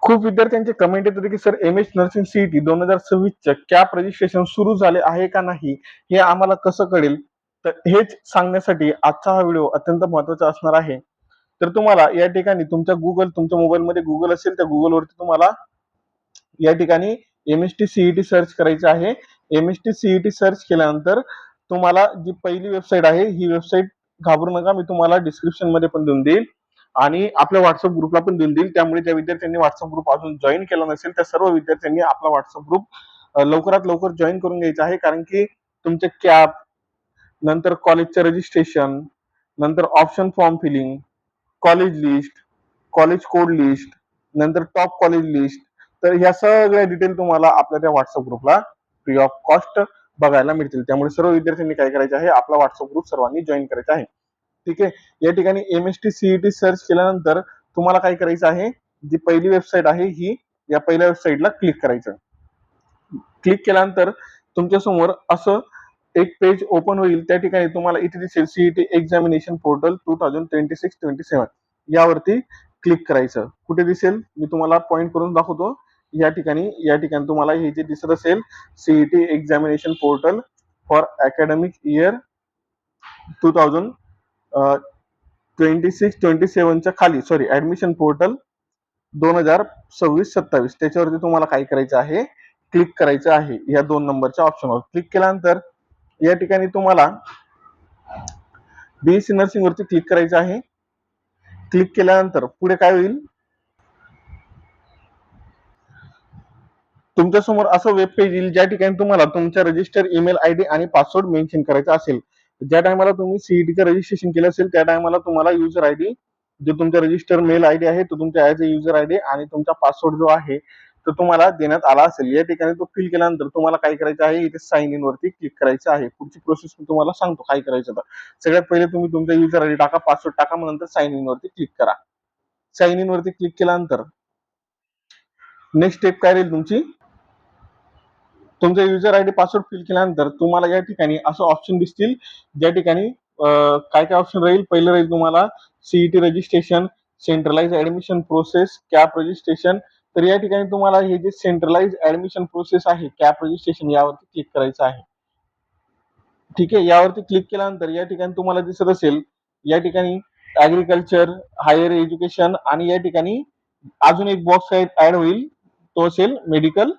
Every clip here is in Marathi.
खूप विद्यार्थ्यांचे कमेंट येत होते की सर एमएस नर्सिंग सीईटी 2026चं कॅप रजिस्ट्रेशन सुरू झाले आहे का नाही हे आम्हाला कसं कळेल. तर हेच सांगण्यासाठी आजचा हा व्हिडिओ अत्यंत महत्त्वाचा असणार आहे. तर तुम्हाला या ठिकाणी तुमच्या मोबाईलमध्ये गुगल असेल त्या गुगलवरती तुम्हाला या ठिकाणी एमएसटी सीईटी सर्च करायचं आहे. एमएसटी सीईटी सर्च केल्यानंतर तुम्हाला जी पहिली वेबसाईट आहे ही वेबसाईट घाबरू नका, मी तुम्हाला डिस्क्रिप्शन मध्ये पण देऊन देईल आणि आपल्या व्हॉट्सअप ग्रुपला पण देऊन देईल. त्यामुळे ज्या विद्यार्थ्यांनी व्हॉट्सअप ग्रुप अजून जॉईन केला नसेल त्या सर्व विद्यार्थ्यांनी आपला व्हॉट्सअप ग्रुप लवकरात लवकर जॉईन करून घ्यायचा आहे. कारण की तुमचे कॅप, नंतर कॉलेजचं रजिस्ट्रेशन, नंतर option form filling, college list, college code list, नंतर टॉप कॉलेज लिस्ट, तर ह्या सगळ्या डिटेल तुम्हाला आपल्या त्या व्हॉट्सअप ग्रुपला फ्री ऑफ कॉस्ट बघायला मिळतील. त्यामुळे सर्व विद्यार्थ्यांनी काय करायचे आहे, आपला व्हॉट्सअप ग्रुप सर्वांनी जॉईन करायचा आहे. ठीक आहे. या ठिकाणी एमएसटी सीईटी सर्च केल्यानंतर तुम्हाला काय करायचं आहे, जी पहिली वेबसाईट आहे ही या पहिल्या वेबसाईटला क्लिक करायचं. क्लिक केल्यानंतर तुमच्या समोर असं एक पेज ओपन होईल. त्या ठिकाणी तुम्हाला इथे दिसेल सीईटी एक्झामिनेशन पोर्टल 2026-27 यावरती क्लिक करायचं. कुठे दिसेल मी तुम्हाला पॉइंट करून दाखवतो. या ठिकाणी तुम्हाला हे जे दिसत असेल CET examination portal for academic year 2026-27च्या खाली ऍडमिशन पोर्टल 2026-27 त्याच्यावरती तुम्हाला काय करायचं आहे, क्लिक करायचं आहे. या 2 नंबरच्या ऑप्शनवर क्लिक केल्यानंतर या ठिकाणी तुम्हाला बीएससी नर्सिंग वरती क्लिक करायचं आहे. क्लिक केल्यानंतर पुढे काय होईल, तुमच्या समोर असं वेब पेज येईल ज्या ठिकाणी तुम्हाला तुमचा रजिस्टर ईमेल आयडी आणि पासवर्ड मेन्शन करायचा असेल. ज्या टायमाला तुम्ही सीईटीचं रजिस्ट्रेशन केलं असेल त्या टायमाला तुम्हाला युजर आयडी, जो तुमचा रजिस्टर मेल आयडी आहे तो तुमच्या ऍज अ युजर आयडी आणि तुमचा पासवर्ड जो आहे तो तुम्हाला देण्यात आला असेल. या ठिकाणी तो फिल केल्यानंतर तुम्हाला काय करायचं आहे, इथे साइन इन वरती क्लिक करायचं आहे. पुढची प्रोसेस मी तुम्हाला सांगतो काय करायचं. तर सगळ्यात पहिले तुम्ही तुमचा युजर आयडी टाका, पासवर्ड टाका, मग नंतर साइन इन वरती क्लिक करा. साइन इन वरती क्लिक केल्यानंतर नेक्स्ट स्टेप काय राहील, तुमचा युजर आयडी पासवर्ड फिल केल्यानंतर तुम्हाला या ठिकाणी असं ऑप्शन दिसतील ज्या ठिकाणी काय काय ऑप्शन राहील. पहिलं राहील तुम्हाला CET registration, centralise admission process, CAP registration. तर या ठिकाणी तुम्हाला हे जे सेंट्रलाइज ऍडमिशन प्रोसेस आहे कॅप रजिस्ट्रेशन यावरती क्लिक करायचं आहे. ठीक आहे. यावरती क्लिक केल्यानंतर या ठिकाणी तुम्हाला दिसत असेल या ठिकाणी ऍग्रिकल्चर, हायर एज्युकेशन आणि या ठिकाणी अजून एक बॉक्स ऍड होईल, तो असेल मेडिकल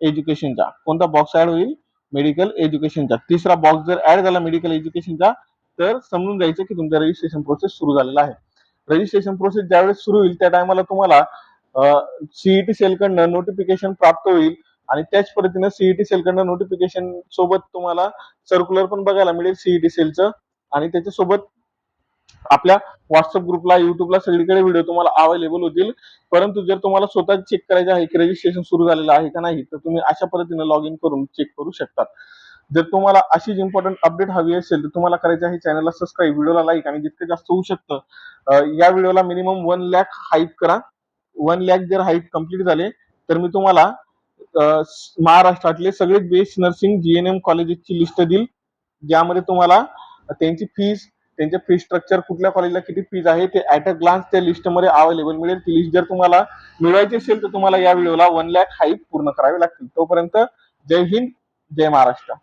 एज्युकेशनचा. कोणता बॉक्स ऍड होईल, मेडिकल एज्युकेशनचा. तिसरा बॉक्स जर ऍड झाला मेडिकल एज्युकेशनचा तर समजून जायचं की तुमचा रजिस्ट्रेशन प्रोसेस सुरू झालेला आहे. रजिस्ट्रेशन प्रोसेस ज्यावेळेस सुरू होईल त्या टायमाला तुम्हाला सीईटी सेलकडनं नोटिफिकेशन प्राप्त होईल आणि त्याच पद्धतीने सीईटी सेलकडनं नोटिफिकेशन सोबत तुम्हाला सर्क्युलर पण बघायला मिळेल सीईटी सेलचं. आणि त्याच्यासोबत आपल्या व्हॉट्सअप ग्रुपला, युट्यूबला सगळीकडे व्हिडिओ तुम्हाला अवेलेबल होतील. परंतु जर तुम्हाला स्वतः चेक करायचं आहे की रजिस्ट्रेशन सुरू झालेलं आहे का नाही तर तुम्ही अशा पद्धतीने लॉग इन करून चेक करू शकतात. जर तुम्हाला अशीच इम्पॉर्टंट अपडेट हवी असेल तर तुम्हाला करायचं आहे चॅनलला सबस्क्राईब, व्हिडिओला लाईक आणि जितकं जास्त होऊ शकतं या व्हिडिओला मिनिमम 1 लाख हाईप करा. 1 लाख जर हाईप कंप्लीट झाले तर मी तुम्हाला महाराष्ट्रातले सगळे बेस्ट नर्सिंग जीएनएम कॉलेजेसची लिस्ट देईल, ज्यामध्ये तुम्हाला त्यांची फीस, त्यांचे फी स्ट्रक्चर, कुठल्या कॉलेजला किती फीज आहे ते ऍट अ ग्लान्स त्या लिस्टमध्ये अवेलेबल मिळेल. ती लिस्ट जर तुम्हाला मिळवायची असेल तर तुम्हाला या व्हिडिओला 1 लाख हाईप पूर्ण करावे लागतील. तोपर्यंत जय हिंद, जय महाराष्ट्र.